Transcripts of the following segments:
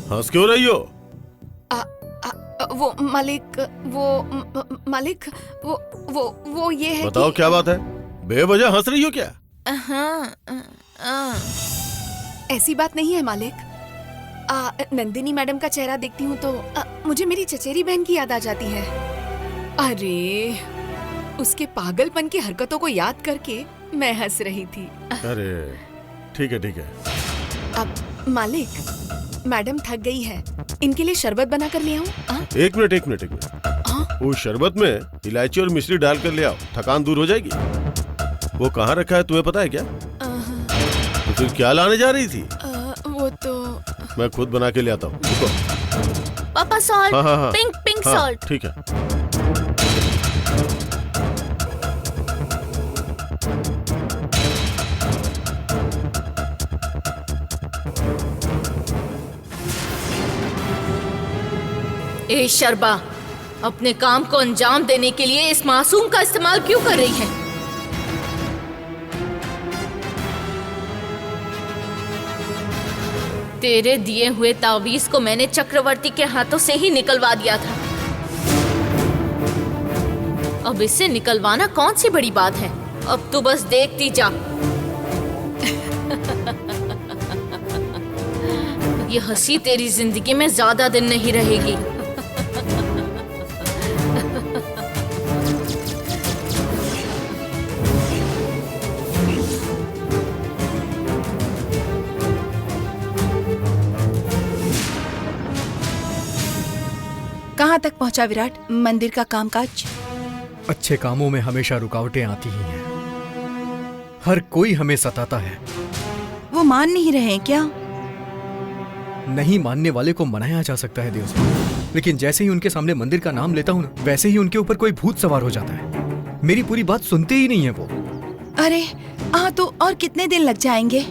हंस क्यों रही हो? वो मालिक, वो ये है। बताओ क्या बात है? बेवजह हंस रही हो क्या? ऐसी बात नहीं है मालिक। नंदिनी मैडम का चेहरा देखती हूँ तो मुझे मेरी चचेरी बहन की याद आ जाती है। अरे, उसके पागलपन की हरकतों को याद करके मैं हंस रही थी। अरे ठीक है ठीक है। अब मालिक, मैडम थक गई है, इनके लिए शरबत बना कर ले आऊं? एक मिनट। वो शरबत में इलायची और मिश्री डाल कर ले आओ, थकान दूर हो जाएगी। वो कहाँ रखा है तुम्हें पता है क्या? तो फिर क्या लाने जा रही थी? वो तो मैं खुद बना के ले आता हूँ। पापा सॉल्ट। हाँ। Pink salt. ठीक है। ए शर्बा, अपने काम को अंजाम देने के लिए इस मासूम का इस्तेमाल क्यों कर रही है? तेरे दिए हुए तावीज को मैंने चक्रवर्ती के हाथों से ही निकलवा दिया था। अब इससे निकलवाना कौन सी बड़ी बात है? अब तू बस देखती जा। ये हंसी तेरी जिंदगी में ज्यादा दिन नहीं रहेगी। कहाँ तक पहुँचा विराट मंदिर का कामकाज? अच्छे कामों में हमेशा रुकावटें आती ही हैं। हर कोई हमें सताता है। वो मान नहीं रहे हैं क्या? नहीं मानने वाले को मनाया जा सकता है देव सिंह, लेकिन जैसे ही उनके सामने मंदिर का नाम लेता हूँ ना, वैसे ही उनके ऊपर कोई भूत सवार हो जाता है। मेरी पूरी बात सुनते ही नहीं है वो। अरे तो और कितने दिन लग जाएंगे?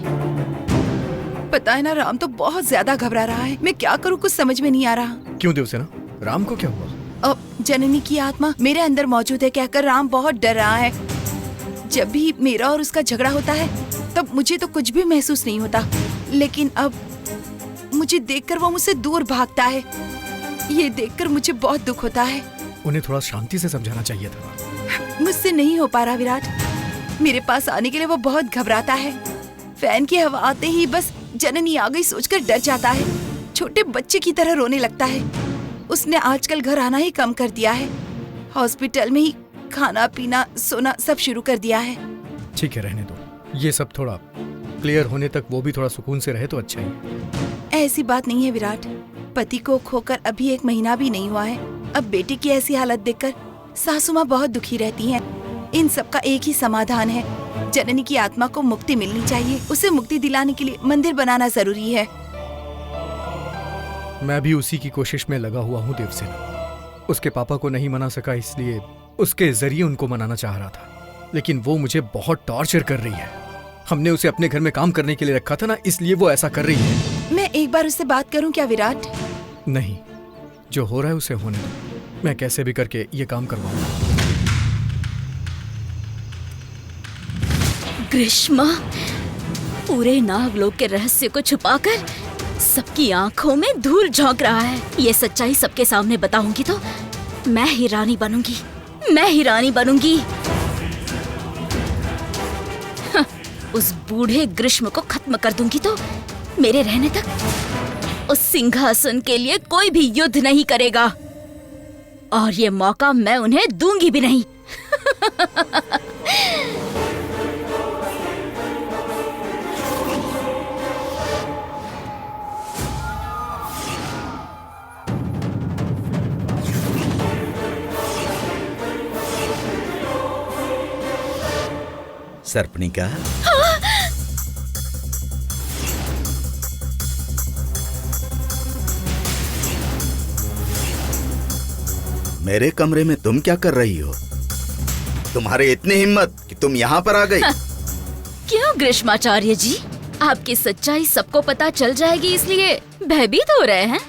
पता है ना, राम तो बहुत ज्यादा घबरा रहा है। मैं क्या करूँ, कुछ समझ में नहीं आ रहा। क्यों देवसेना, राम को क्या हुआ? अब जननी की आत्मा मेरे अंदर मौजूद है कहकर राम बहुत डर रहा है। जब भी मेरा और उसका झगड़ा होता है तब मुझे तो कुछ भी महसूस नहीं होता, लेकिन अब मुझे देखकर वो मुझसे दूर भागता है। ये देखकर मुझे बहुत दुख होता है। उन्हें थोड़ा शांति से समझाना चाहिए था। मुझसे नहीं हो पा रहा विराट। मेरे पास आने के लिए वो बहुत घबराता है। फैन की हवा आते ही बस जननी आ गई सोचकर डर जाता है। छोटे बच्चे की तरह रोने लगता है। उसने आजकल घर आना ही कम कर दिया है। हॉस्पिटल में ही खाना पीना सोना सब शुरू कर दिया है। ठीक है, रहने दो। ये सब थोड़ा क्लियर होने तक वो भी थोड़ा सुकून से रहे तो अच्छा ही। ऐसी बात नहीं है विराट। पति को खोकर अभी 1 महीना भी नहीं हुआ है। अब बेटी की ऐसी हालत देखकर सासू माँ बहुत दुखी रहती हैं। इन सब का एक ही समाधान है, जननी की आत्मा को मुक्ति मिलनी चाहिए। उसे मुक्ति दिलाने के लिए मंदिर बनाना जरूरी है। मैं भी उसी की कोशिश में लगा हुआ हूँ देवसेना। उसके पापा को नहीं मना सका, इसलिए उसके जरिए उनको मनाना चाह रहा था, लेकिन वो मुझे बहुत टॉर्चर कर रही है। हमने उसे अपने घर में काम करने के लिए रखा था ना, इसलिए वो ऐसा कर रही है। मैं एक बार उससे बात करूं क्या विराट? नहीं, जो हो रहा है उसे होने दो। मैं कैसे भी करके ये काम करवाऊंगा। ग्रीष्मा पूरे नागलोक के रहस्य को छुपाकर सबकी आंखों में धूल झोंक रहा है। ये सच्चाई सबके सामने बताऊंगी तो मैं ही रानी बनूंगी। उस बूढ़े ग्रीष्म को खत्म कर दूंगी तो मेरे रहने तक उस सिंहासन के लिए कोई भी युद्ध नहीं करेगा, और ये मौका मैं उन्हें दूंगी भी नहीं। सर्पणिका, मेरे कमरे में तुम क्या कर रही हो? तुम्हारे इतनी हिम्मत कि तुम यहाँ पर आ गई। क्यों ग्रीष्माचार्य जी, आपकी सच्चाई सबको पता चल जाएगी इसलिए भयभीत हो रहे हैं?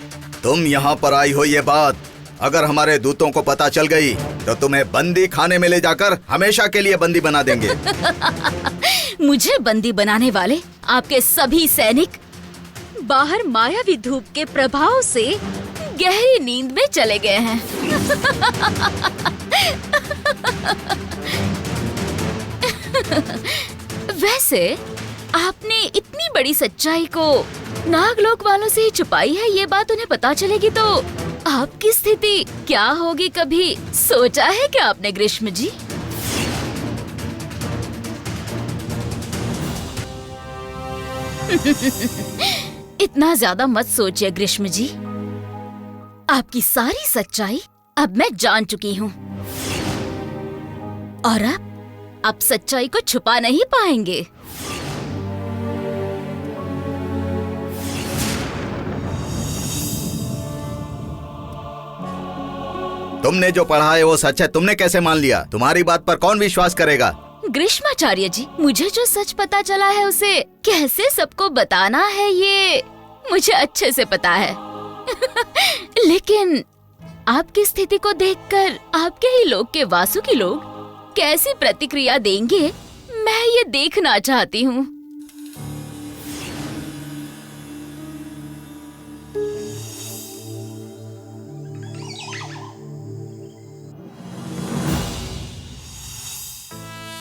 तुम यहाँ पर आई हो ये बात अगर हमारे दूतों को पता चल गई तो तुम्हें बंदी खाने में ले जाकर हमेशा के लिए बंदी बना देंगे। मुझे बंदी बनाने वाले आपके सभी सैनिक बाहर मायावी धूप के प्रभाव से गहरी नींद में चले गए हैं। वैसे आपने इतनी बड़ी सच्चाई को नागलोक वालों से ही छुपाई है, ये बात उन्हें पता चलेगी तो आपकी स्थिति क्या होगी, कभी सोचा है क्या आपने ग्रीष्म जी? इतना ज्यादा मत सोचिए ग्रीष्म जी, आपकी सारी सच्चाई अब मैं जान चुकी हूँ और अब आप सच्चाई को छुपा नहीं पाएंगे। तुमने जो पढ़ा है वो सच है, तुमने कैसे मान लिया? तुम्हारी बात पर कौन विश्वास करेगा? ग्रीष्माचार्य जी, मुझे जो सच पता चला है उसे कैसे सबको बताना है ये मुझे अच्छे से पता है। लेकिन आपकी स्थिति को देखकर आपके ही लोग के वासुकी लोग कैसी प्रतिक्रिया देंगे, मैं ये देखना चाहती हूँ।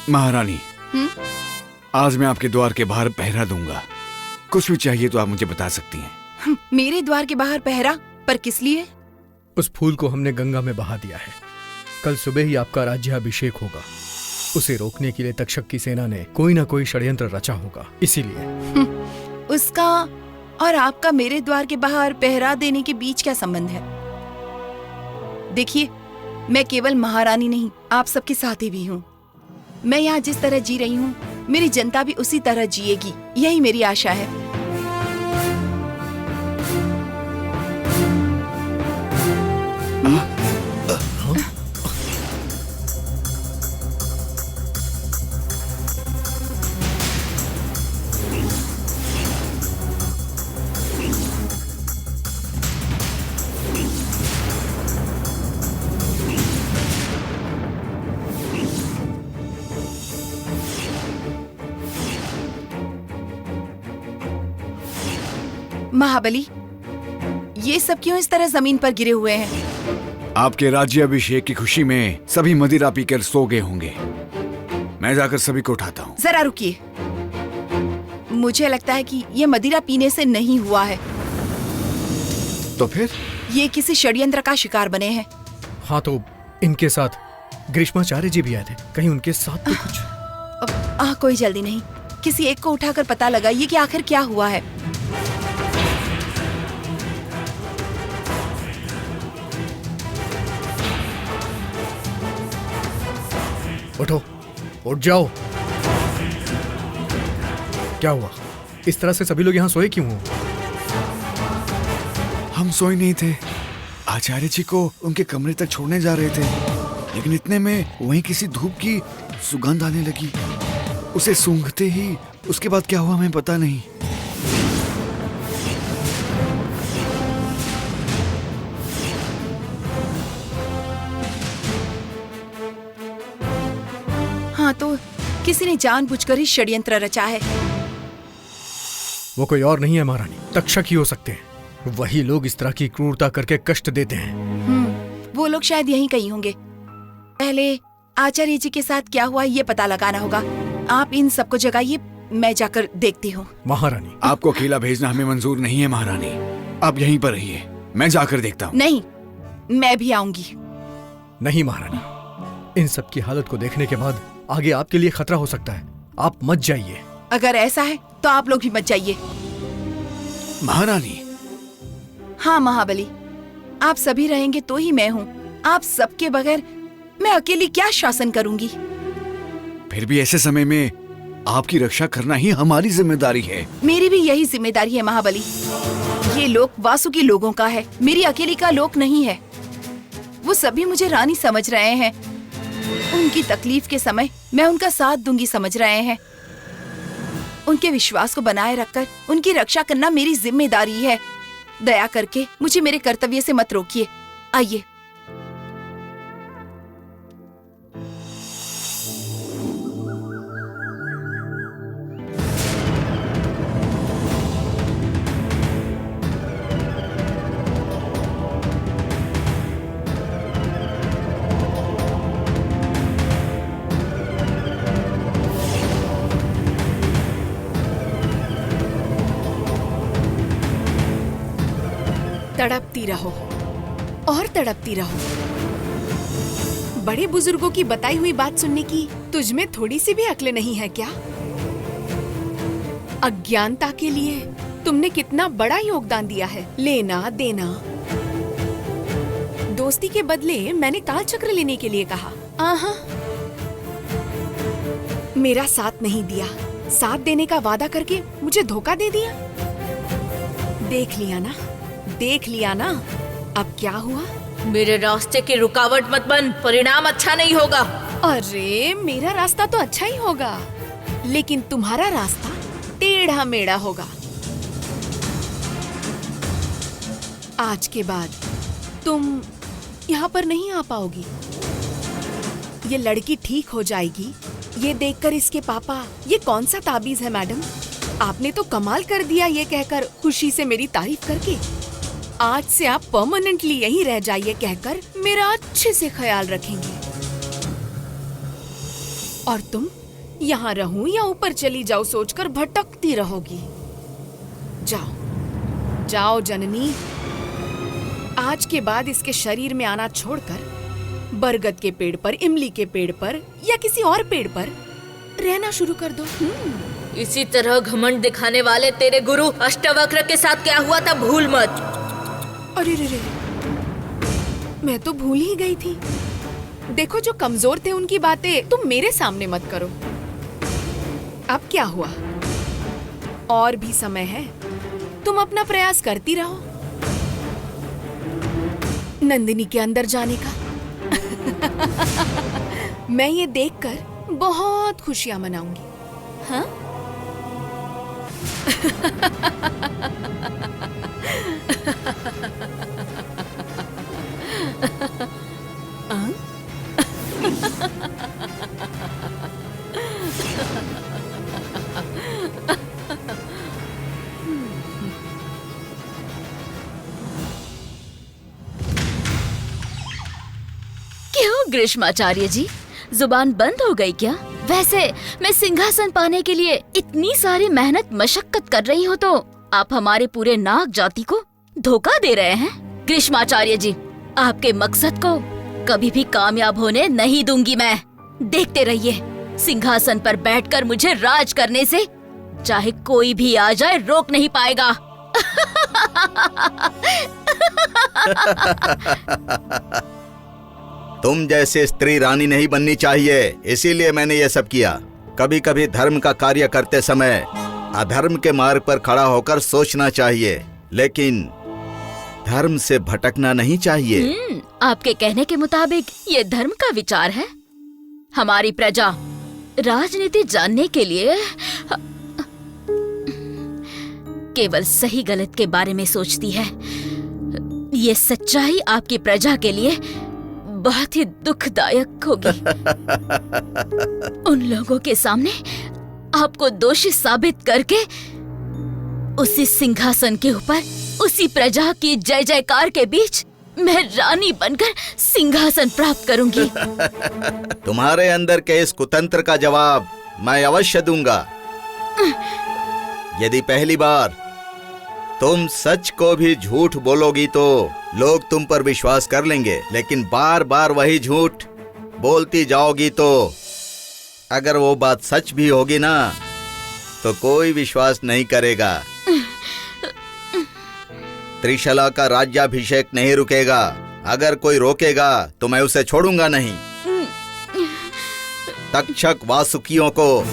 महारानी, आज मैं आपके द्वार के बाहर पहरा दूंगा। कुछ भी चाहिए तो आप मुझे बता सकती हैं। मेरे द्वार के बाहर पहरा? पर किस लिए? उस फूल को हमने गंगा में बहा दिया है। कल सुबह ही आपका राज्याभिषेक होगा। उसे रोकने के लिए तक्षक की सेना ने कोई ना कोई षड्यंत्र रचा होगा, इसीलिए। उसका और आपका मेरे द्वार के बाहर पहरा देने के बीच क्या संबंध है? देखिए, मैं केवल महारानी नहीं, आप सबके साथी भी हूँ। मैं यहाँ जिस तरह जी रही हूँ, मेरी जनता भी उसी तरह जिएगी, यही मेरी आशा है। महाबली, ये सब क्यों इस तरह जमीन पर गिरे हुए हैं? आपके राज्याभिषेक की खुशी में सभी मदिरा पीकर सो गए होंगे। मैं जाकर सभी को उठाता हूँ। जरा रुकिए, मुझे लगता है कि ये मदिरा पीने से नहीं हुआ है। तो फिर? ये किसी षड्यंत्र का शिकार बने हैं। हाँ, तो इनके साथ ग्रीष्माचार्य जी भी आए थे, कहीं उनके साथ तो कुछ? कोई जल्दी नहीं, किसी एक को उठाकर पता लगाइए कि आखिर क्या हुआ है। उठो, उठ जाओ। क्या हुआ? इस तरह से सभी लोग यहाँ सोए क्यों हो? हम सोए नहीं थे, आचार्य जी को उनके कमरे तक छोड़ने जा रहे थे, लेकिन इतने में वहीं किसी धूप की सुगंध आने लगी। उसे सूंघते ही उसके बाद क्या हुआ हमें पता नहीं। हाँ, तो किसी ने जानबूझकर ही षड्यंत्र रचा है। वो कोई और नहीं है महारानी, तक्षक ही हो सकते हैं। वही लोग इस तरह की क्रूरता करके कष्ट देते हैं। वो लोग शायद यहीं कहीं होंगे। पहले आचार्य जी के साथ क्या हुआ ये पता लगाना होगा। आप इन सबको जगाइए, मैं जाकर देखती हूँ। महारानी, आपको अकेला भेजना हमें मंजूर नहीं है महारानी, आप यहीं पर रहिए, मैं जाकर देखता हूँ। नहीं, मैं भी आऊंगी। नहीं महारानी, इन सब की हालत को देखने के बाद आगे आपके लिए खतरा हो सकता है। आप मत जाइए। अगर ऐसा है तो आप लोग भी मत जाइए। महारानी। हाँ महाबली, आप सभी रहेंगे तो ही मैं हूँ। आप सबके बगैर मैं अकेली क्या शासन करूंगी? फिर भी ऐसे समय में आपकी रक्षा करना ही हमारी जिम्मेदारी है। मेरी भी यही जिम्मेदारी है महाबली। ये लोक वासुकी लोगों का है, मेरी अकेली का लोक नहीं है। वो सभी मुझे रानी समझ रहे हैं। उनकी तकलीफ के समय मैं उनका साथ दूंगी समझ रहे हैं। उनके विश्वास को बनाए रखकर उनकी रक्षा करना मेरी जिम्मेदारी है। दया करके मुझे मेरे कर्तव्य से मत रोकिए। आइए, तड़पती रहो और तड़पती रहो। बड़े बुजुर्गों की बताई हुई बात सुनने की तुझ में थोड़ी सी भी अक्ल नहीं है क्या? अज्ञानता के लिए तुमने कितना बड़ा योगदान दिया है, लेना देना। दोस्ती के बदले मैंने काल चक्र लेने के लिए कहा। आहा, मेरा साथ नहीं दिया, साथ देने का वादा करके मुझे धोखा दे दिया। देख लिया ना, देख लिया ना, अब क्या हुआ? मेरे रास्ते की रुकावट मत बन, परिणाम अच्छा नहीं होगा। अरे मेरा रास्ता तो अच्छा ही होगा, लेकिन तुम्हारा रास्ता टेढ़ा मेढ़ा होगा। आज के बाद तुम यहाँ पर नहीं आ पाओगी। ये लड़की ठीक हो जाएगी, ये देखकर इसके पापा, ये कौन सा ताबीज है मैडम? आपने तो कमाल कर दिया ये कहकर, खुशी से मेरी तारीफ करके। आज से आप परमानेंटली यहीं रह जाइए कहकर मेरा अच्छे से ख्याल रखेंगे। और तुम यहाँ रहूं या ऊपर चली जाओ सोचकर भटकती रहोगी। जाओ जाओ जननी, आज के बाद इसके शरीर में आना छोड़कर बरगद के पेड़ पर, इमली के पेड़ पर या किसी और पेड़ पर रहना शुरू कर दो। इसी तरह घमंड दिखाने वाले तेरे गुरु अष्टवक्र के साथ क्या हुआ था भूल मत। अरे रे रे, मैं तो भूल ही गई थी। देखो, जो कमजोर थे उनकी बातें तुम मेरे सामने मत करो। अब क्या हुआ? और भी समय है, तुम अपना प्रयास करती रहो नंदिनी के अंदर जाने का। मैं ये देखकर बहुत खुशियां मनाऊंगी। हाँ? क्यों ग्रीष्माचार्य जी, जुबान बंद हो गई क्या? वैसे मैं सिंहासन पाने के लिए इतनी सारी मेहनत मशक्कत कर रही हूँ, तो आप हमारे पूरे नाग जाति को धोखा दे रहे हैं। ग्रीष्माचार्य जी, आपके मकसद को कभी भी कामयाब होने नहीं दूंगी मैं। देखते रहिए, सिंहासन पर बैठकर मुझे राज करने से चाहे कोई भी आ जाए रोक नहीं पाएगा। तुम जैसे स्त्री रानी नहीं बननी चाहिए, इसीलिए मैंने ये सब किया। कभी कभी धर्म का कार्य करते समय अधर्म के मार्ग पर खड़ा होकर सोचना चाहिए, लेकिन धर्म से भटकना नहीं चाहिए। आपके कहने के मुताबिक ये धर्म का विचार है। हमारी प्रजा राजनीति जानने के लिए केवल सही गलत के बारे में सोचती है। ये सच्चाई आपकी प्रजा के लिए बहुत ही दुखदायक होगी। उन लोगों के सामने आपको दोषी साबित करके उसी सिंहासन के ऊपर, उसी प्रजा की जय जयकार के बीच मैं रानी बनकर सिंहासन प्राप्त करूंगी। तुम्हारे अंदर के इस कुतंत्र का जवाब मैं अवश्य दूंगा। यदि पहली बार तुम सच को भी झूठ बोलोगी तो लोग तुम पर विश्वास कर लेंगे, लेकिन बार बार वही झूठ बोलती जाओगी तो अगर वो बात सच भी होगी ना, तो कोई विश्वास नहीं करेगा। त्रिशला का राज्याभिषेक नहीं रुकेगा। अगर कोई रोकेगा तो मैं उसे छोड़ूंगा नहीं। तक्षक वासुकियों को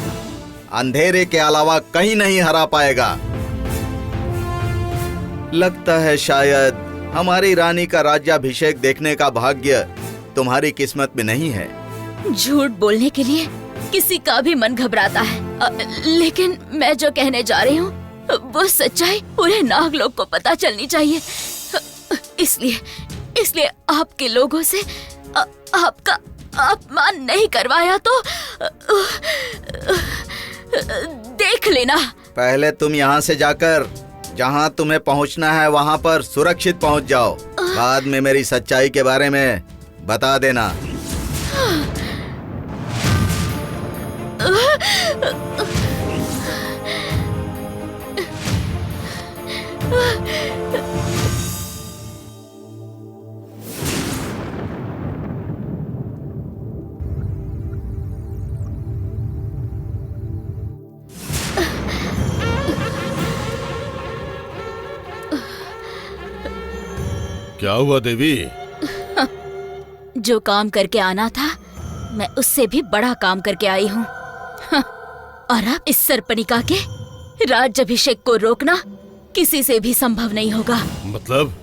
अंधेरे के अलावा कहीं नहीं हरा पाएगा। लगता है शायद हमारी रानी का राज्याभिषेक देखने का भाग्य तुम्हारी किस्मत में नहीं है। झूठ बोलने के लिए किसी का भी मन घबराता है, लेकिन मैं जो कहने जा रही हूँ वो सच्चाई पूरे नागलोक को पता चलनी चाहिए। इसलिए आपके लोगों से आपका अपमान नहीं करवाया तो देख लेना। पहले तुम यहाँ से जाकर जहाँ तुम्हें पहुँचना है वहाँ पर सुरक्षित पहुँच जाओ। बाद में मेरी सच्चाई के बारे में बता देना। क्या हुआ देवी? जो काम करके आना था मैं उससे भी बड़ा काम करके आई हूँ। और अब इस सरपनिका के राज्याभिषेक को रोकना किसी से भी संभव नहीं होगा। मतलब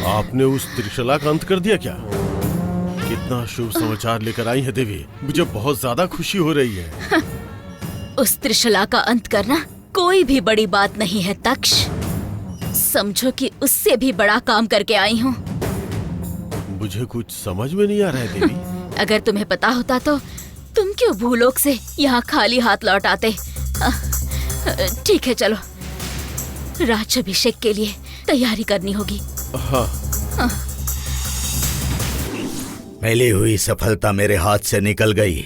आपने उस त्रिशला का अंत कर दिया क्या? कितना शुभ समाचार लेकर आई है देवी, मुझे बहुत ज्यादा खुशी हो रही है। उस त्रिशला का अंत करना कोई भी बड़ी बात नहीं है तक्ष। समझो कि उससे भी बड़ा काम करके आई हूँ। मुझे कुछ समझ में नहीं आ रहा है देवी। अगर तुम्हें पता होता तो तुम क्यों भूलोक से यहाँ खाली हाथ लौट आते। ठीक है चलो, राज्याभिषेक के लिए तैयारी करनी होगी। हाँ। मिली हुई सफलता मेरे हाथ से निकल गई।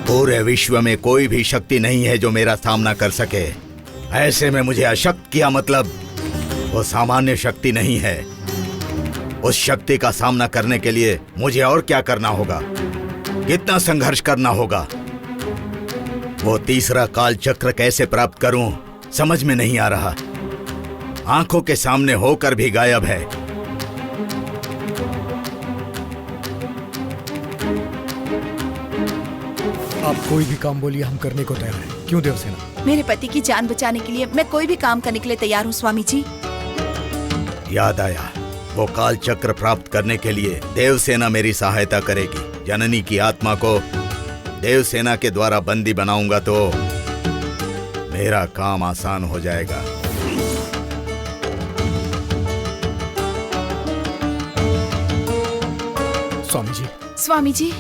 पूरे विश्व में कोई भी शक्ति नहीं है जो मेरा सामना कर सके। ऐसे में मुझे अशक्त किया मतलब वो सामान्य शक्ति नहीं है। उस शक्ति का सामना करने के लिए मुझे और क्या करना होगा, कितना संघर्ष करना होगा। वो तीसरा काल चक्र कैसे प्राप्त करूं समझ में नहीं आ रहा। आंखों के सामने होकर भी गायब है। आप कोई भी काम बोलिए, हम करने को तैयार हैं। क्यों देवसेना? मेरे पति की जान बचाने के लिए मैं कोई भी काम करने के लिए तैयार हूँ स्वामी जी। याद आया, वो काल चक्र प्राप्त करने के लिए देवसेना मेरी सहायता करेगी। जननी की आत्मा को देवसेना के द्वारा बंदी बनाऊंगा तो मेरा काम आसान हो जाएगा। स्वामी जी, स्वामी जी,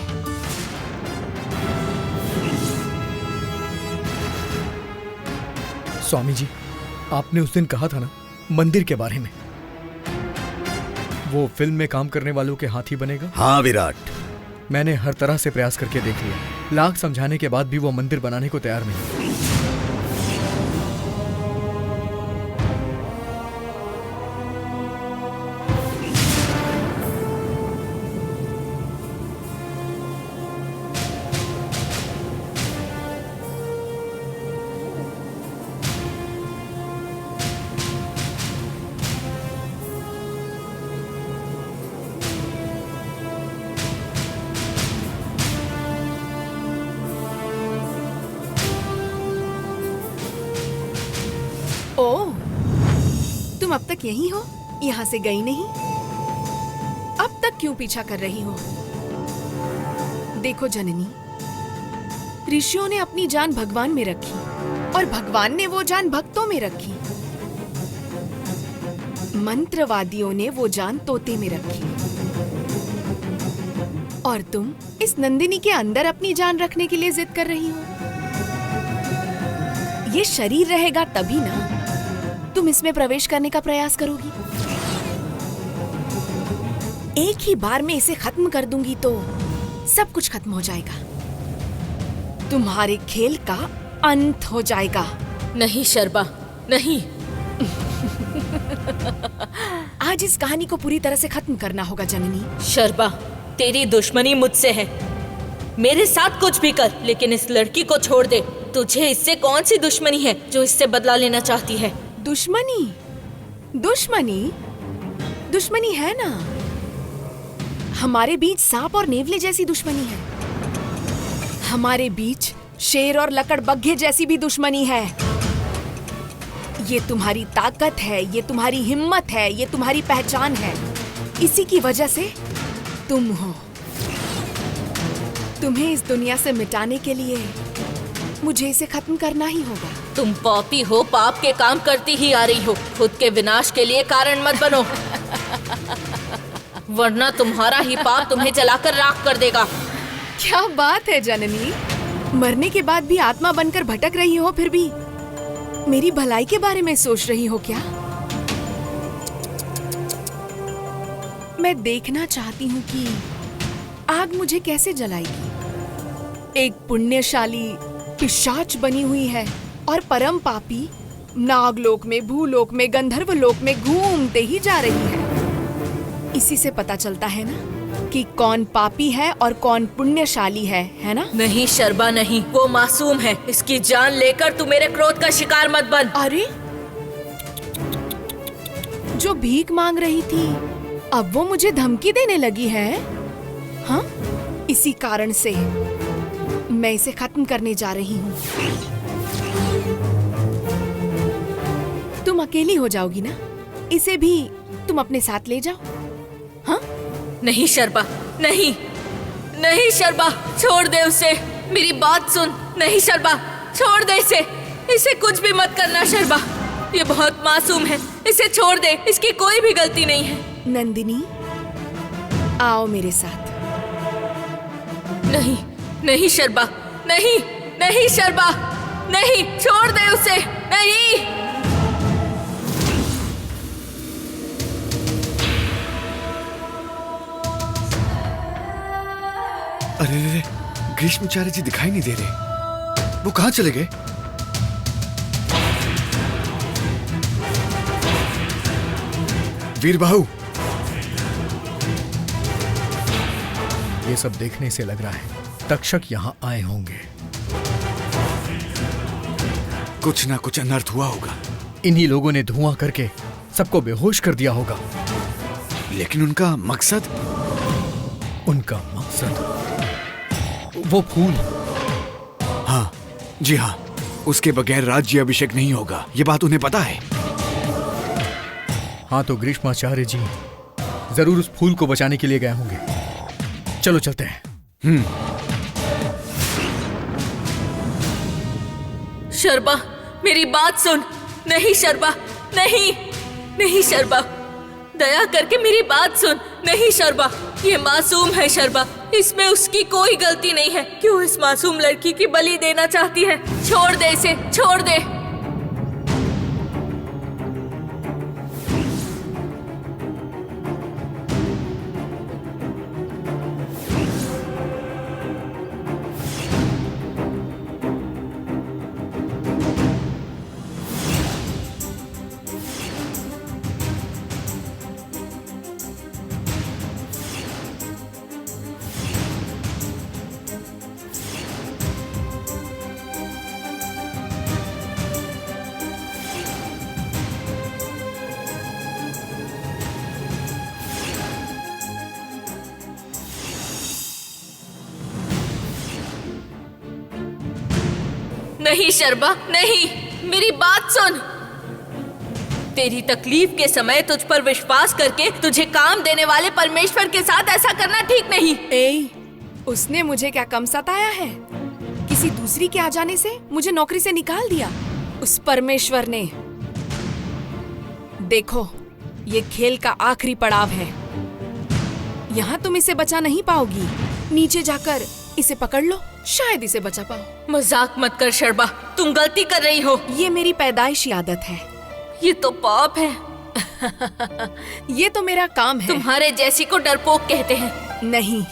स्वामी जी, आपने उस दिन कहा था ना मंदिर के बारे में, वो फिल्म में काम करने वालों के हाथी बनेगा। हाँ विराट, मैंने हर तरह से प्रयास करके देख लिया। लाख समझाने के बाद भी वो मंदिर बनाने को तैयार नहीं। ओह, तुम अब तक यहीं हो, यहाँ से गई नहीं? अब तक क्यों पीछा कर रही हो? देखो जननी, ऋषियों ने अपनी जान भगवान में रखी और भगवान ने वो जान भक्तों में रखी। मंत्रवादियों ने वो जान तोते में रखी और तुम इस नंदिनी के अंदर अपनी जान रखने के लिए जिद कर रही हो। ये शरीर रहेगा तभी ना तुम इसमें प्रवेश करने का प्रयास करोगी। एक ही बार में इसे खत्म कर दूंगी तो सब कुछ खत्म हो जाएगा। तुम्हारे खेल का अंत हो जाएगा। नहीं शर्बा, नहीं। आज इस कहानी को पूरी तरह से खत्म करना होगा जननी। शर्बा, तेरी दुश्मनी मुझसे है। मेरे साथ कुछ भी कर, लेकिन इस लड़की को छोड़ दे। तुझे इससे कौन सी दुश्मनी है जो इससे बदला लेना चाहती है? दुश्मनी? दुश्मनी? दुश्मनी है ना। हमारे बीच सांप और नेवले जैसी दुश्मनी है। हमारे बीच शेर और लकड़बग्घे जैसी भी दुश्मनी है। ये तुम्हारी ताकत है, ये तुम्हारी हिम्मत है, ये तुम्हारी पहचान है। इसी की वजह से तुम हो। तुम्हें इस दुनिया से मिटाने के लिए मुझे इसे खत्म करना ही होगा। तुम पापी हो, पाप के काम करती ही आ रही हो। खुद के विनाश के लिए कारण मत बनो, वरना तुम्हारा ही पाप तुम्हें जलाकर राख कर देगा। क्या बात है जननी, मरने के बाद भी आत्मा बनकर भटक रही हो, फिर भी मेरी भलाई के बारे में सोच रही हो क्या? मैं देखना चाहती हूँ कि आग मुझे कैसे जलाएगी। एक पुण्यशाली पिशाच बनी हुई है और परम पापी नागलोक में, भूलोक में, गंधर्व लोक में घूमते ही जा रही है। इसी से पता चलता है ना कि कौन पापी है और कौन पुण्यशाली है ना? नहीं शर्बा, नहीं। वो मासूम है। इसकी जान लेकर तू मेरे क्रोध का शिकार मत बन। अरे जो भीख मांग रही थी अब वो मुझे धमकी देने लगी है। हाँ, इसी कारण से मैं इसे खत्म करने जा रही हूँ। तुम अकेली हो जाओगी ना, इसे भी तुम अपने साथ ले जाओ। हाँ? नहीं शर्बा, नहीं नहीं शर्बा, छोड़ दे उसे, मेरी बात सुन। नहीं शर्बा, छोड़ दे इसे, इसे कुछ भी मत करना शर्बा, ये बहुत मासूम है, इसे छोड़ दे, इसकी कोई भी गलती नहीं है। नंदिनी, आओ मेरे साथ। नहीं नहीं शर्बा, नहीं नहीं शर्बा, नहीं, छोड़ दे उसे, नहीं। अरे रे, ग्रीष्माचार्य जी दिखाई नहीं दे रहे, वो कहाँ चले गए? वीरबाहु, ये सब देखने से लग रहा है तक्षक यहाँ आए होंगे। कुछ ना कुछ अनर्थ हुआ होगा। इन्हीं लोगों ने धुआं करके सबको बेहोश कर दिया होगा। लेकिन उनका मकसद? उनका मकसद वो फूल। हाँ जी हाँ, उसके बगैर राज्य अभिषेक नहीं होगा, ये बात उन्हें पता है। हाँ, तो ग्रीष्माचार्य जी जरूर उस फूल को बचाने के लिए गए होंगे। चलो चलते हैं। शर्बा, मेरी बात सुन। नहीं शर्बा, नहीं नहीं शर्बा, दया करके मेरी बात सुन। नहीं शर्बा, ये मासूम है शर्बा, इसमें उसकी कोई गलती नहीं है। क्यों इस मासूम लड़की की बलि देना चाहती है? छोड़ दे इसे, छोड़ दे। नहीं शर्बा, नहीं, मेरी बात सुन। तेरी तकलीफ के समय तुझ पर विश्वास करके तुझे काम देने वाले परमेश्वर के साथ ऐसा करना ठीक नहीं। ए, उसने मुझे क्या कम सताया है? किसी दूसरी के आ जाने से मुझे नौकरी से निकाल दिया उस परमेश्वर ने। देखो, ये खेल का आखिरी पड़ाव है। यहाँ तुम इसे बचा नहीं पाओगी। नीचे जाकर इसे पकड़ लो, शायद इसे बचा पाओ। मजाक मत कर शर्बा, तुम गलती कर रही हो। ये मेरी पैदाइशी आदत है। ये तो पाप है। ये तो मेरा काम है। तुम्हारे जैसी को डरपोक कहते हैं। नहीं,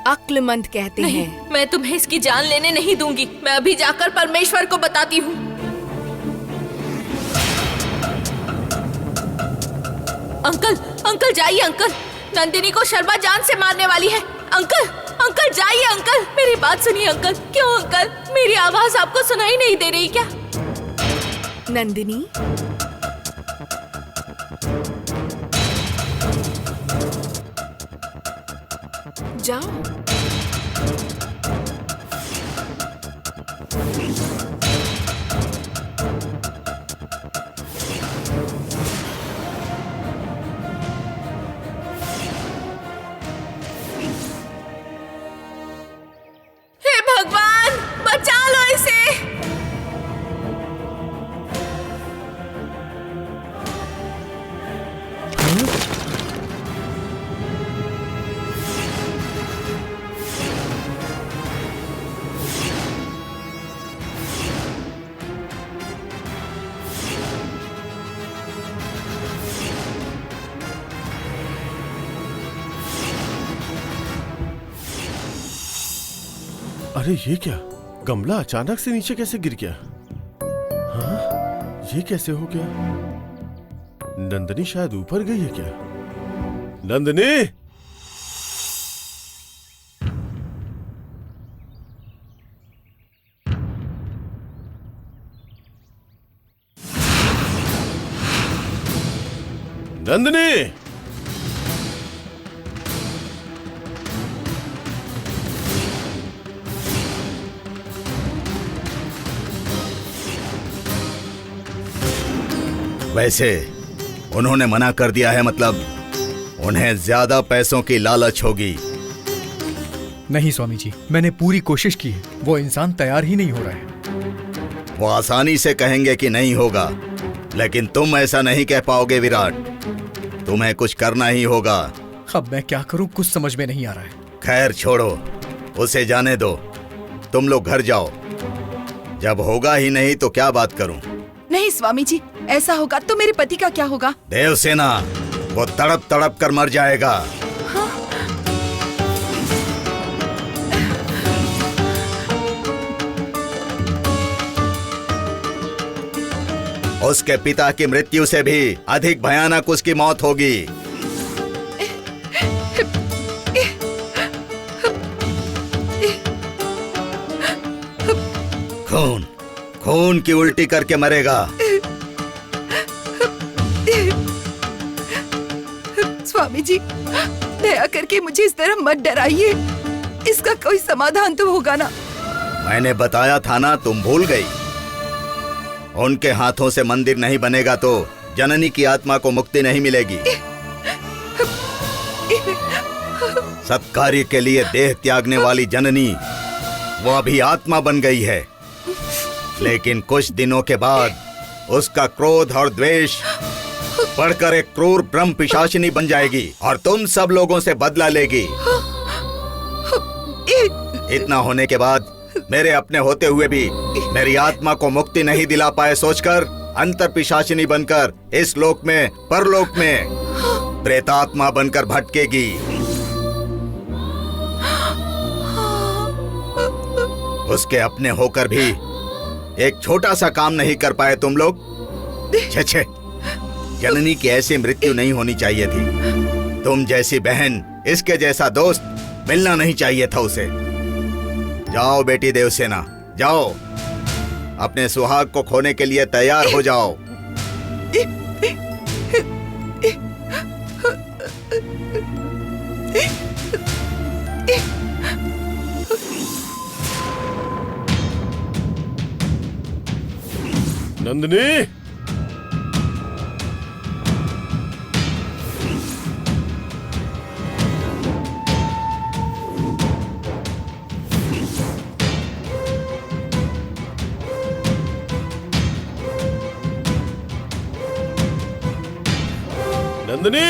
अक्लमंद कहते नहीं, हैं। मैं तुम्हें इसकी जान लेने नहीं दूंगी। मैं अभी जाकर परमेश्वर को बताती हूँ। अंकल, अंकल जाइए अंकल, नंदिनी को शर्बा जान से मारने वाली है। अंकल, अंकल जाइए अंकल, मेरी बात सुनिए अंकल। क्यों अंकल, मेरी आवाज आपको सुनाई नहीं दे रही क्या? नंदिनी, जाओ। हे भगवान, बचा लो इसे। अरे ये क्या, गमला अचानक से नीचे कैसे गिर गया? हाँ, ये कैसे हो गया? नंदिनी शायद ऊपर गई है क्या? नंदिनी! नंदिनी, वैसे उन्होंने मना कर दिया है, मतलब उन्हें ज्यादा पैसों की लालच होगी। नहीं स्वामी जी, मैंने पूरी कोशिश की है, वो इंसान तैयार ही नहीं हो रहा है। वो आसानी से कहेंगे कि नहीं होगा, लेकिन तुम ऐसा नहीं कह पाओगे विराट। तुम्हें कुछ करना ही होगा। अब मैं क्या करूं, कुछ समझ में नहीं आ रहा है। खैर छोड़ो, उसे जाने दो। तुम लोग घर जाओ। जब होगा ही नहीं तो क्या बात करूं? नहीं स्वामी जी, ऐसा होगा तो मेरे पति का क्या होगा? देवसेना, वो तड़प तड़प कर मर जाएगा। उसके पिता की मृत्यु से भी अधिक भयानक उसकी मौत होगी। खून खून की उल्टी करके मरेगा। स्वामी जी, दया करके मुझे इस तरह मत डराइए। इसका कोई समाधान तो होगा ना? मैंने बताया था ना, तुम भूल गई। उनके हाथों से मंदिर नहीं बनेगा तो जननी की आत्मा को मुक्ति नहीं मिलेगी। सत्कार्य के लिए देह त्यागने वाली जननी वो अभी आत्मा बन गई है, लेकिन कुछ दिनों के बाद उसका क्रोध और द्वेष बढ़कर एक क्रूर ब्रह्म पिशाचिनी बन जाएगी और तुम सब लोगों से बदला लेगी। इतना होने के बाद मेरे अपने होते हुए भी मेरी आत्मा को मुक्ति नहीं दिला पाए सोचकर अंतर पिशाचिनी बनकर इस लोक में परलोक में प्रेतात्मा बनकर भटकेगी। उसके अपने होकर भी एक छोटा सा काम नहीं कर पाए तुम लोग। छे छे, जननी की ऐसी मृत्यु नहीं होनी चाहिए थी। तुम जैसी बहन, इसके जैसा दोस्त मिलना नहीं चाहिए था उसे। जाओ बेटी देवसेना, जाओ, अपने सुहाग को खोने के लिए तैयार हो जाओ। नंदिनी, नंदिनी,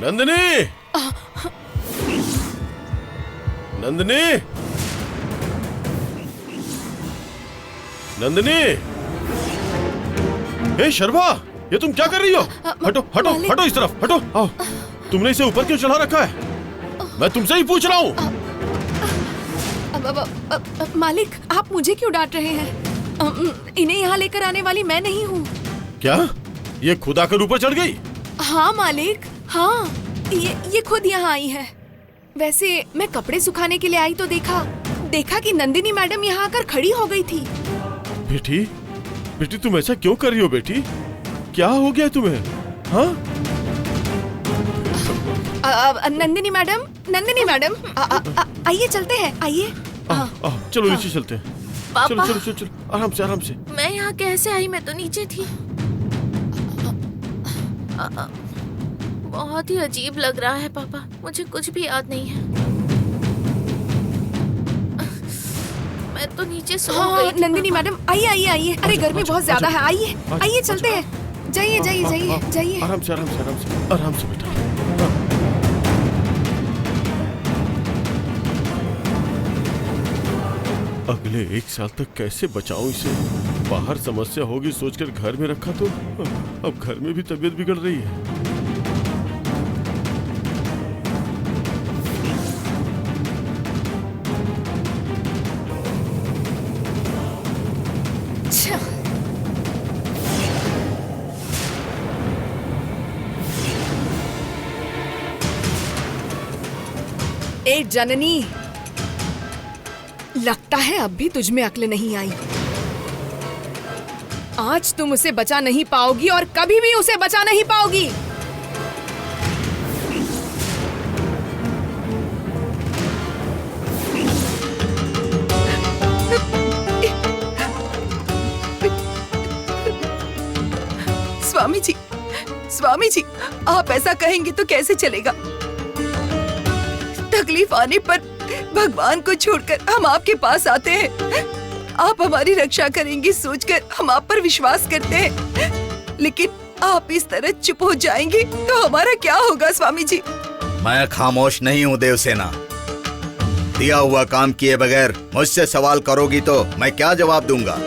नंदिनी, नंदिनी, नंदिनी, हे शर्मा, ये तुम क्या कर रही हो? हटो हटो हटो, इस तरफ हटो। आओ, तुमने इसे ऊपर क्यों चढ़ा रखा है? मैं तुमसे ही पूछ रहा हूँ। मालिक, आप मुझे क्यों डांट रहे हैं? इन्हें यहाँ लेकर आने वाली मैं नहीं हूँ। क्या ये खुद आकर ऊपर चढ़ गई? हाँ मालिक, हाँ, ये खुद यहाँ आई है। वैसे मैं कपड़े सुखाने के लिए आई तो देखा कि नंदिनी मैडम यहाँ आकर खड़ी हो गई थी। बेटी, बेटी तुम ऐसा क्यों कर रही हो बेटी? क्या हो गया तुम्हें? हाँ? नंदिनी मैडम, आइए चलते हैं, आइए। चलो नीचे चलते हैं। पापा, चलो चलो चलो चलो, आराम से आराम से। मैं यहाँ कैसे आई? मैं तो नीचे थी। बहुत ही अजीब लग रहा है पापा, मुझे कुछ भी याद नहीं है। मैं तो नीचे सो गई थी। नंदिनी मैडम, आइए। अरे गर्मी बहुत ज्यादा है, आइए चलते हैं। जाइए। आराम से बेटा। अगले 1 साल तक कैसे बचाऊं इसे? बाहर समस्या होगी सोचकर घर में रखा तो अब घर में भी तबीयत बिगड़ रही है। ए जननी, लगता है अब भी तुझ में अक्ल नहीं आई। आज तुम उसे बचा नहीं पाओगी और कभी भी उसे बचा नहीं पाओगी। स्वामी जी, आप ऐसा कहेंगे तो कैसे चलेगा? तकलीफ आने पर भगवान को छोड़कर हम आपके पास आते हैं। आप हमारी रक्षा करेंगे सोचकर हम आप पर विश्वास करते हैं, लेकिन आप इस तरह चुप हो जाएंगे तो हमारा क्या होगा स्वामी जी? मैं खामोश नहीं हूँ देवसेना। दिया हुआ काम किए बगैर मुझसे सवाल करोगी तो मैं क्या जवाब दूंगा?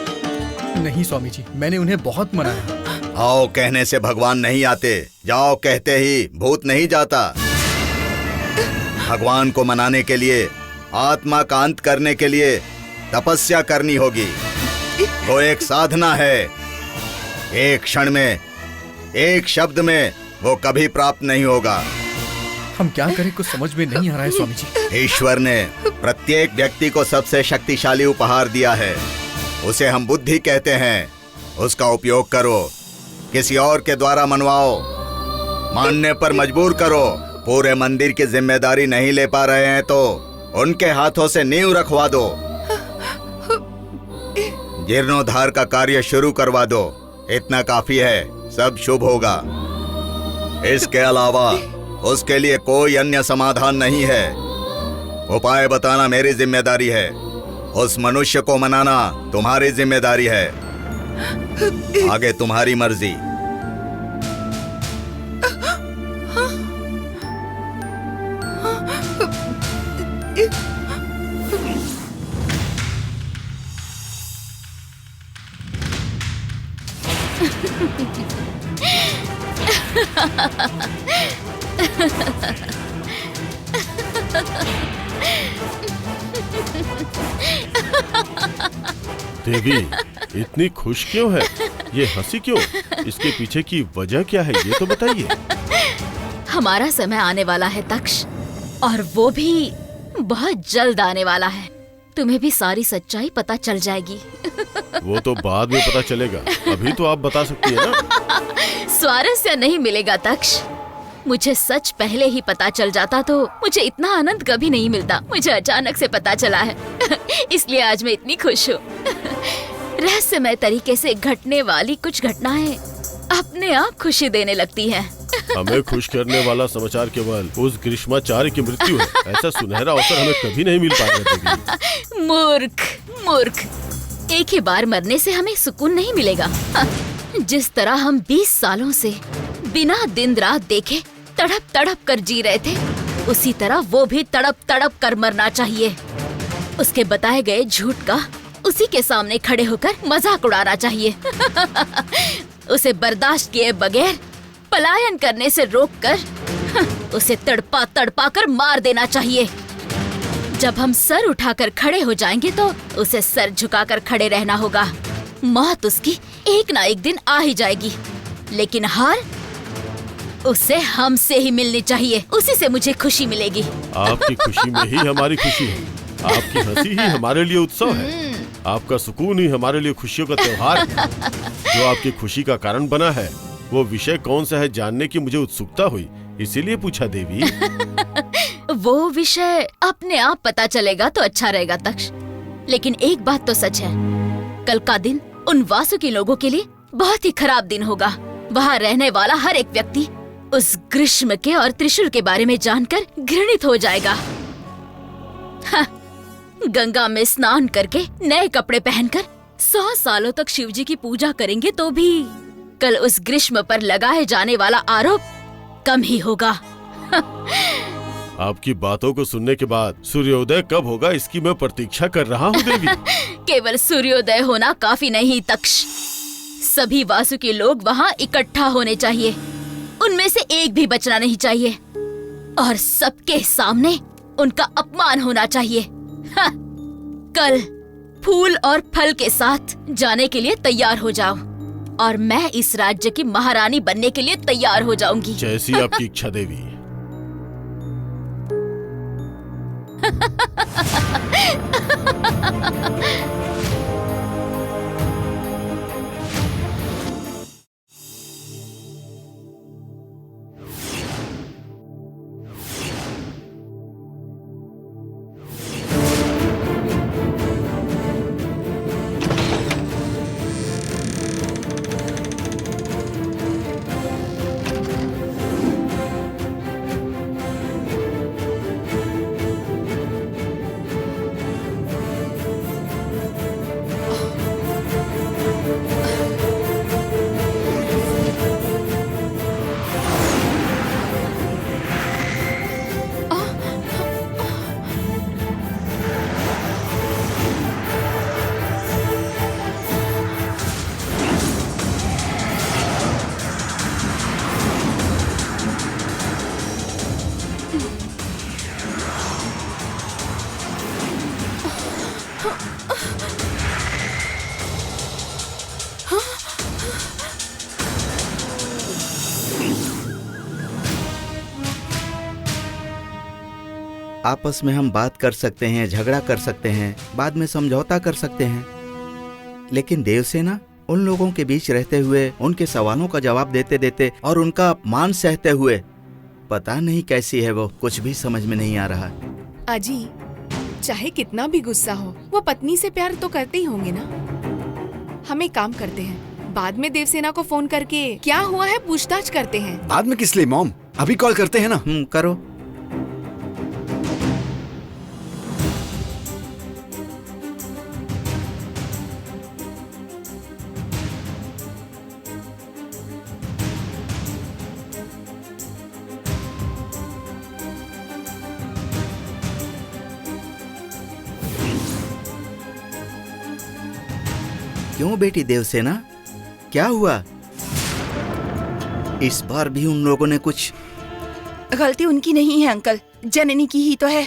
नहीं स्वामी जी, मैंने उन्हें बहुत मनाया। आओ कहने से भगवान नहीं आते, जाओ कहते ही भूत नहीं जाता। भगवान को मनाने के लिए, आत्मा का अंत करने के लिए तपस्या करनी होगी। वो एक साधना है। एक क्षण में, एक शब्द में वो कभी प्राप्त नहीं होगा। हम क्या करें, कुछ समझ में नहीं आ रहा है स्वामी जी। ईश्वर ने प्रत्येक व्यक्ति को सबसे शक्तिशाली उपहार दिया है, उसे हम बुद्धि कहते हैं। उसका उपयोग करो, किसी और के द्वारा मनवाओ, मानने पर मजबूर करो। पूरे मंदिर की जिम्मेदारी नहीं ले पा रहे हैं तो उनके हाथों से नींव रखवा दो, जीर्णोद्धार का कार्य शुरू करवा दो। इतना काफी है, सब शुभ होगा। इसके अलावा उसके लिए कोई अन्य समाधान नहीं है। उपाय बताना मेरी जिम्मेदारी है, उस मनुष्य को मनाना तुम्हारी जिम्मेदारी है। आगे तुम्हारी मर्जी। देवी, इतनी खुश क्यों है? ये हंसी क्यों? इसके पीछे की वजह क्या है, ये तो बताइए। हमारा समय आने वाला है तक्ष, और वो भी बहुत जल्द आने वाला है। तुम्हें भी सारी सच्चाई पता चल जाएगी। वो तो बाद में पता चलेगा, अभी तो आप बता सकती है ना। स्वारस्य नहीं मिलेगा तक्ष। मुझे सच पहले ही पता चल जाता तो मुझे इतना आनंद कभी नहीं मिलता। मुझे अचानक से पता चला है, इसलिए आज मैं इतनी खुश हूँ। रहस्यमय तरीके से घटने वाली कुछ घटनाएं अपने आप खुशी देने लगती हैं। हमें खुश करने वाला समाचार केवल उस ग्रीष्माचार्य की मृत्यु है। ऐसा सुनहरा अवसर हमें कभी नहीं मिल पाएगा देवी। मूर्ख मूर्ख, एक ही बार मरने से हमें सुकून नहीं मिलेगा। जिस तरह हम 20 सालों से बिना दिन रात देखे तड़प तड़प कर जी रहे थे, उसी तरह वो भी तड़प तड़प कर मरना चाहिए। उसके बताए गए झूठ का उसी के सामने खड़े होकर मजाक उड़ाना चाहिए। उसे बर्दाश्त किए बगैर पलायन करने से रोककर उसे तड़पा तड़पा कर मार देना चाहिए। जब हम सर उठाकर खड़े हो जाएंगे तो उसे सर झुकाकर खड़े रहना होगा। मौत उसकी एक ना एक दिन आ ही जाएगी, लेकिन हार उसे हमसे ही मिलनी चाहिए। उसी से मुझे खुशी मिलेगी। आपकी खुशी में ही हमारी खुशी है, आपकी हंसी ही हमारे लिए उत्सव है, आपका सुकून ही हमारे लिए खुशियों का त्योहार है। जो आपकी खुशी का कारण बना है, वो विषय कौन सा है जानने की मुझे उत्सुकता हुई, इसीलिए पूछा देवी। वो विषय अपने आप पता चलेगा तो अच्छा रहेगा तक्ष। लेकिन एक बात तो सच है, कल का दिन उन वासुकी लोगों के लिए बहुत ही खराब दिन होगा। वहाँ रहने वाला हर एक व्यक्ति उस ग्रीष्म के और त्रिशूल के बारे में जानकर घृणित हो जाएगा। हाँ, गंगा में स्नान करके नए कपड़े पहनकर 100 सालों तक शिवजी की पूजा करेंगे तो भी कल उस ग्रीष्म पर लगाए जाने वाला आरोप कम ही होगा। आपकी बातों को सुनने के बाद सूर्योदय कब होगा इसकी मैं प्रतीक्षा कर रहा हूँ देवी। केवल सूर्योदय होना काफी नहीं तक्ष, सभी वासुकी लोग वहाँ इकट्ठा होने चाहिए। उनमें से एक भी बचना नहीं चाहिए और सबके सामने उनका अपमान होना चाहिए। हाँ, कल फूल और फल के साथ जाने के लिए तैयार हो जाओ और मैं इस राज्य की महारानी बनने के लिए तैयार हो जाऊंगी। जैसी आपकी इच्छा देवी। आपस में हम बात कर सकते हैं, झगड़ा कर सकते हैं, बाद में समझौता कर सकते हैं, लेकिन देवसेना उन लोगों के बीच रहते हुए, उनके सवालों का जवाब देते देते और उनका अपमान सहते हुए, पता नहीं कैसी है वो, कुछ भी समझ में नहीं आ रहा। अजी, चाहे कितना भी गुस्सा हो, वो पत्नी से प्यार तो करते ही होंगे ना। हम एक काम करते हैं, बाद में देवसेना को फोन करके क्या हुआ है पूछताछ करते हैं। बाद में किस लिए मॉम, अभी कॉल करते हैं ना। करो। क्यों बेटी देवसेना, क्या हुआ? इस बार भी उन लोगों ने कुछ... गलती उनकी नहीं है अंकल, जननी की ही तो है।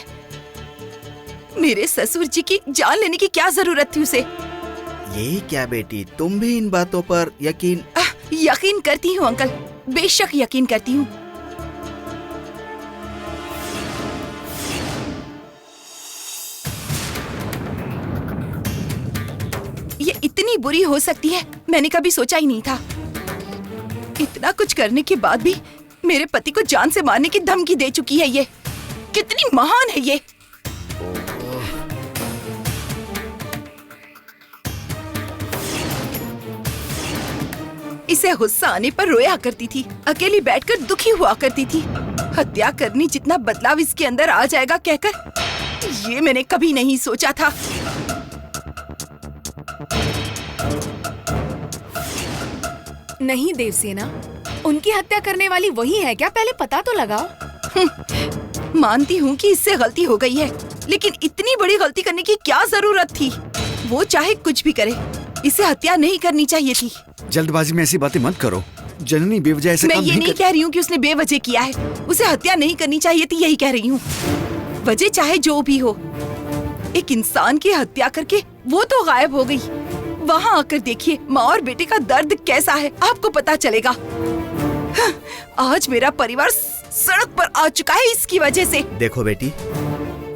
मेरे ससुर जी की जान लेने की क्या जरूरत थी उसे? यही क्या बेटी, तुम भी इन बातों पर यकीन... यकीन करती हूँ अंकल, बेशक यकीन करती हूँ। ये इतनी बुरी हो सकती है, मैंने कभी सोचा ही नहीं था। इतना कुछ करने के बाद भी मेरे पति को जान से मारने की धमकी दे चुकी है। ये कितनी महान है ये। इसे गुस्सा आने पर रोया करती थी, अकेली बैठकर दुखी हुआ करती थी। हत्या करनी जितना बदलाव इसके अंदर आ जाएगा कहकर, ये मैंने कभी नहीं सोचा था। नहीं देवसेना, उनकी हत्या करने वाली वही है क्या? पहले पता तो लगाओ। मानती हूँ कि इससे गलती हो गई है, लेकिन इतनी बड़ी गलती करने की क्या जरूरत थी? वो चाहे कुछ भी करे, इसे हत्या नहीं करनी चाहिए थी। जल्दबाजी में ऐसी बातें मत करो, जननी बेवजह ऐसे मैं काम ये नहीं कह रही हूँ कि उसने बेवजह किया है, उसे हत्या नहीं करनी चाहिए थी, यही कह रही हूँ। वजह चाहे जो भी हो, एक इंसान की हत्या करके वो तो गायब हो गई। वहाँ आकर देखिए माँ और बेटे का दर्द कैसा है, आपको पता चलेगा। आज मेरा परिवार सड़क पर आ चुका है इसकी वजह से। देखो बेटी,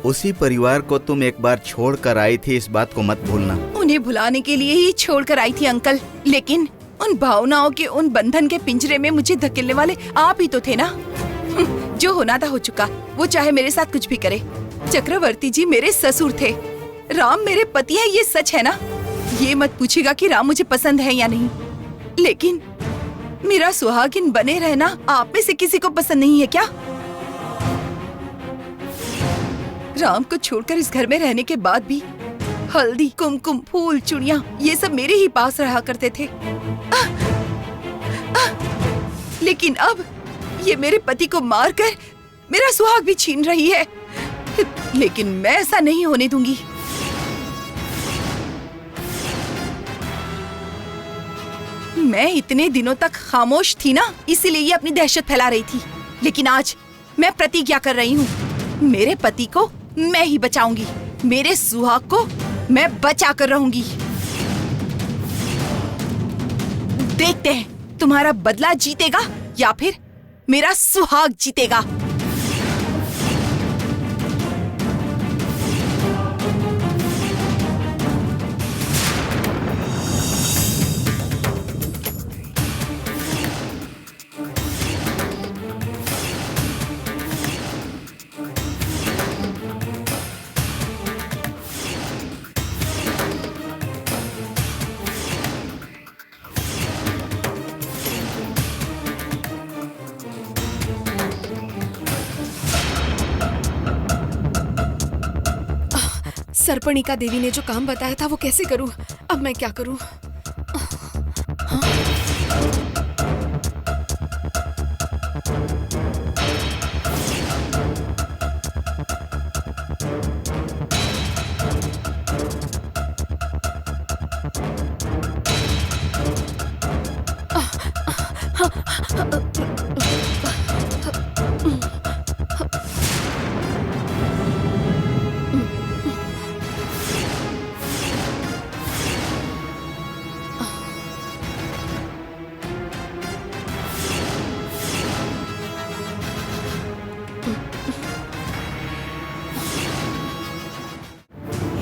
उसी परिवार को तुम एक बार छोड़ कर आई थी, इस बात को मत भूलना। उन्हें भुलाने के लिए ही छोड़ कर आई थी अंकल, लेकिन उन भावनाओं के उन बंधन के पिंजरे में मुझे धकेलने वाले आप ही तो थे ना। जो होना था हो चुका, वो चाहे मेरे साथ कुछ भी करे। चक्रवर्ती जी मेरे ससुर थे, राम मेरे पति है, ये सच है ना। ये मत पूछेगा कि राम मुझे पसंद है या नहीं, लेकिन मेरा सुहागिन बने रहना आप में से किसी को पसंद नहीं है क्या? राम को छोड़कर इस घर में रहने के बाद भी हल्दी, कुमकुम, फूल, चूड़ियां, ये सब मेरे ही पास रहा करते थे। लेकिन अब ये मेरे पति को मारकर मेरा सुहाग भी छीन रही है। लेकिन मैं ऐसा नहीं होने दूंगी। मैं इतने दिनों तक खामोश थी ना, इसीलिए ये अपनी दहशत फैला रही थी। लेकिन आज मैं प्रतिज्ञा कर रही हूँ, मेरे पति को मैं ही बचाऊंगी, मेरे सुहाग को मैं बचा कर रहूंगी। देखते हैं तुम्हारा बदला जीतेगा या फिर मेरा सुहाग जीतेगा। सरपणिका देवी ने जो काम बताया था वो कैसे करूं? अब मैं क्या करूं?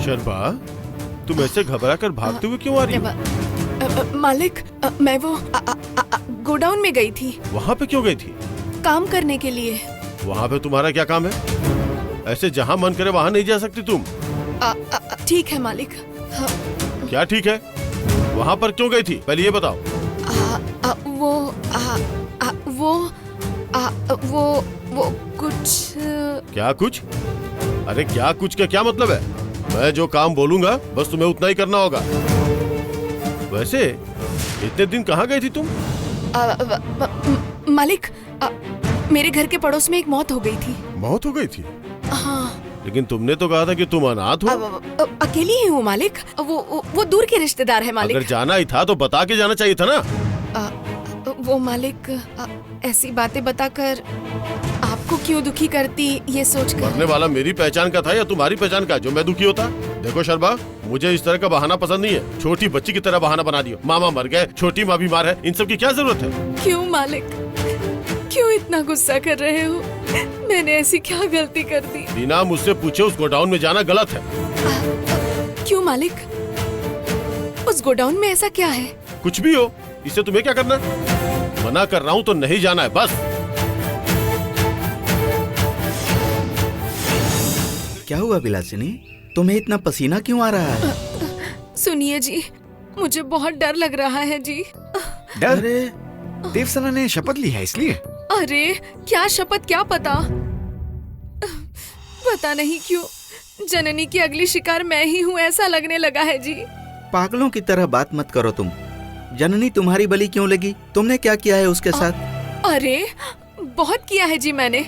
शर्मा, तुम ऐसे घबरा कर भागते हुए क्यों आ रही हो? मालिक, मैं वो गोडाउन में गई थी वहाँ पे क्यों गई थी? काम करने के लिए। वहाँ पे तुम्हारा क्या काम है? ऐसे जहाँ मन करे वहाँ नहीं जा सकती तुम। ठीक है मालिक। क्या ठीक है? वहाँ पर क्यों गई थी पहले ये बताओ। वो कुछ। क्या कुछ? अरे क्या कुछ का क्या मतलब है? मैं जो काम बोलूंगा बस तुम्हें उतना ही करना होगा। वैसे इतने दिन कहाँ गई थी तुम? मालिक, मेरे घर के पड़ोस में एक मौत हो गई थी। मौत हो गई थी? हाँ। लेकिन तुमने तो कहा था कि तुम अनाथ हो। अकेली ही हूँ मालिक। वो दूर के रिश्तेदार है मालिक। अगर जाना ही था तो बता के जाना चाहिए था ना। वो मालिक ऐसी बातें बताकर आपको क्यों दुखी करती ये सोचकर। मरने वाला मेरी पहचान का था या तुम्हारी पहचान का जो मैं दुखी होता? देखो शर्मा, मुझे इस तरह का बहाना पसंद नहीं है। छोटी बच्ची की तरह बहाना बना दियो। मामा मर गए, छोटी माँ बीमार है, इन सब की क्या जरूरत है? क्यों मालिक, क्यों इतना गुस्सा कर रहे हो? मैंने ऐसी क्या गलती कर दी? बिना मुझसे पूछे उस गोडाउन में जाना गलत है। क्यों मालिक? उस गोडाउन में ऐसा क्या है? कुछ भी हो, इससे तुम्हें क्या करना? मना कर रहा हूँ तो नहीं जाना है बस। क्या हुआ विलासिनी, तुम्हें इतना पसीना क्यों आ रहा है? सुनिए जी, मुझे बहुत डर लग रहा है जी। डर? देवसेना ने शपथ ली है इसलिए? अरे क्या शपथ, क्या पता। पता नहीं क्यों जननी की अगली शिकार मैं ही हूँ ऐसा लगने लगा है जी। पागलों की तरह बात मत करो तुम। जननी तुम्हारी बलि क्यों लगी? तुमने क्या किया है उसके साथ? अरे बहुत किया है जी मैंने।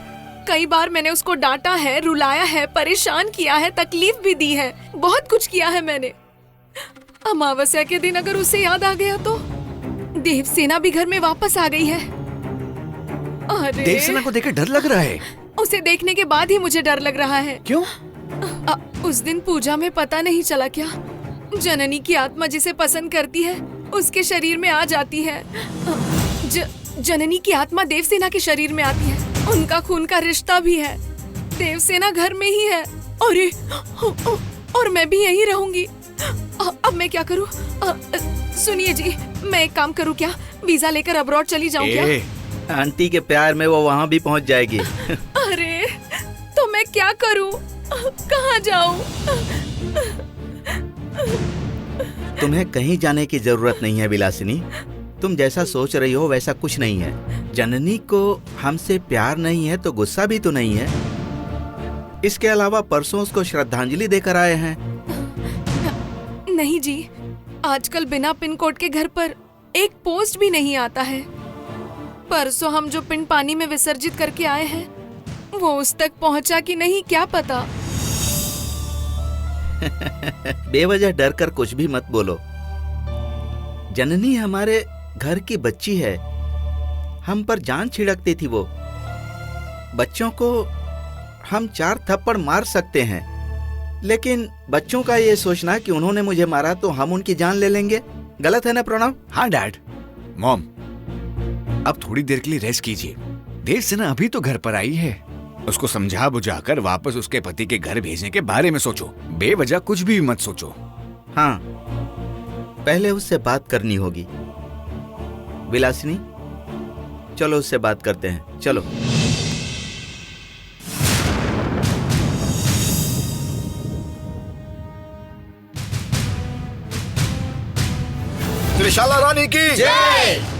कई बार मैंने उसको डांटा है, रुलाया है, परेशान किया है, तकलीफ भी दी है। बहुत कुछ किया है मैंने। अमावस्या के दिन अगर उसे याद आ गया तो। देवसेना भी घर में वापस आ गई है। अरे देवसेना को देखकर डर लग रहा है? उसे देखने के बाद ही मुझे डर लग रहा है। क्यों? उस दिन पूजा में पता नहीं चला क्या, जननी की आत्मा जिसे पसंद करती है उसके शरीर में आ जाती है। जननी की आत्मा देवसेना के शरीर में आती है। उनका खून का रिश्ता भी है। देवसेना घर में ही है। अरे और मैं भी यहीं रहूंगी। अब मैं क्या करूं? सुनिए जी, मैं एक काम करूं क्या? वीजा लेकर अब्रॉड चली जाऊं क्या? आंटी के प्यार में वो वहाँ भी पहुँच जाएगी। अरे तो मैं क्या करूं? कहाँ जाऊं? तुम्हें कहीं जाने की जरूरत नहीं है विलासिनी। तुम जैसा सोच रही हो वैसा कुछ नहीं है। जननी को हमसे प्यार नहीं है तो गुस्सा भी तो नहीं है। इसके अलावा परसों उसको श्रद्धांजलि देकर आए हैं। नहीं जी, आजकल बिना पिन कोड के घर पर एक पोस्ट भी नहीं आता है। परसों हम जो पिन पानी में विसर्जित करके आए हैं वो उस तक पहुंचा कि नहीं क्या पता। बेवजह डर कर कुछ भी मत बोलो। जननी हमारे घर की बच्ची है। हम पर जान छिड़कती थी वो। बच्चों को हम 4 थप्पड़ मार सकते हैं, लेकिन बच्चों का ये सोचना कि उन्होंने मुझे मारा तो हम उनकी जान ले लेंगे, गलत है ना प्रणव? हाँ डैड। मॉम, अब थोड़ी देर के लिए रेस्ट कीजिए। देवसेना अभी तो घर पर आई है। उसको समझा बुझाकर वापस उसके पति के घर भेजने के बारे में सोचो। बेवजह कुछ भी मत सोचो। हाँ, पहले उससे बात करनी होगी। विलासिनी, चलो उससे बात करते हैं। चलो। त्रिशाला रानी की जय।